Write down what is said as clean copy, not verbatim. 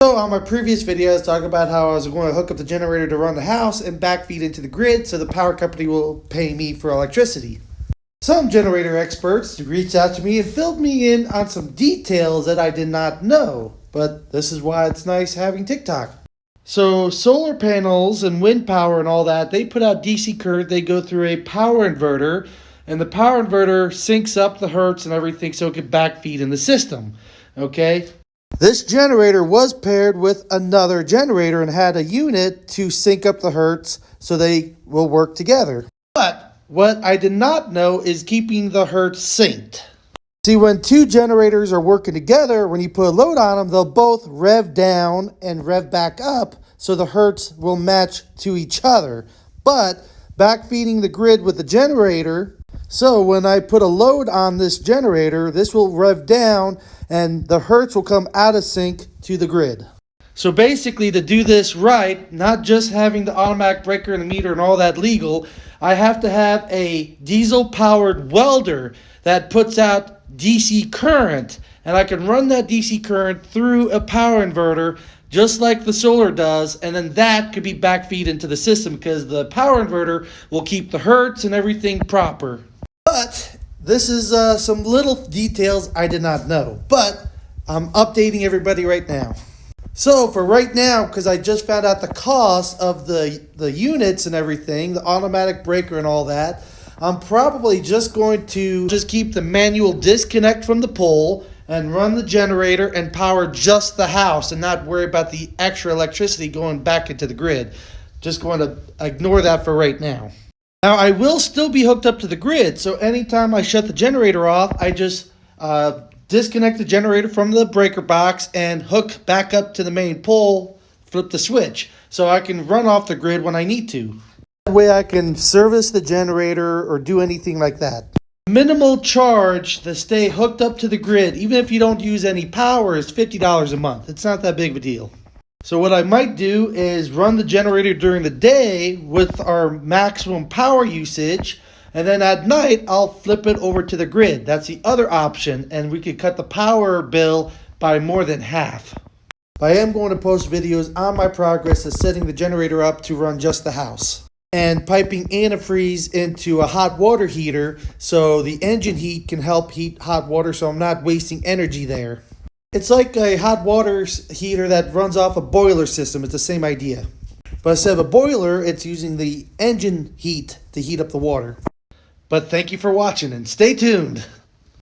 So on my previous video, I was talking about how I was going to hook up the generator to run the house and backfeed into the grid so the power company will pay me for electricity. Some generator experts reached out to me and filled me in on some details that I did not know, but this is why it's nice having TikTok. So solar panels and wind power and all that, they put out DC current, they go through a power inverter, and the power inverter syncs up the hertz and everything so it can backfeed in the system, okay? This generator was paired with another generator and had a unit to sync up the hertz so they will work together. But what I did not know is keeping the hertz synced. See, when two generators are working together, when you put a load on them, they'll both rev down and rev back up so the hertz will match to each other. But backfeeding the grid with the generator, so when I put a load on this generator, this will rev down and the hertz will come out of sync to the grid. So basically, to do this right, not just having the automatic breaker and the meter and all that legal, I have to have a diesel-powered welder that puts out DC current, and I can run that DC current through a power inverter just like the solar does, and then that could be backfeed into the system because the power inverter will keep the hertz and everything proper. But this is some little details I did not know, but I'm updating everybody right now. So for right now, because I just found out the cost of the units and everything, the automatic breaker and all that, I'm probably just going to just keep the manual disconnect from the pole and run the generator and power just the house and not worry about the extra electricity going back into the grid. Just going to ignore that for right now. Now, I will still be hooked up to the grid, so anytime I shut the generator off, I just disconnect the generator from the breaker box and hook back up to the main pole, flip the switch, so I can run off the grid when I need to. That way I can service the generator or do anything like that. Minimal charge to stay hooked up to the grid, even if you don't use any power, is $50 a month. It's not that big of a deal. So what I might do is run the generator during the day with our maximum power usage, and then at night I'll flip it over to the grid. That's the other option, and we could cut the power bill by more than half. I am going to post videos on my progress of setting the generator up to run just the house and piping antifreeze into a hot water heater so the engine heat can help heat hot water so I'm not wasting energy there. It's like a hot water heater that runs off a boiler system. It's the same idea. But instead of a boiler, it's using the engine heat to heat up the water. But thank you for watching and stay tuned.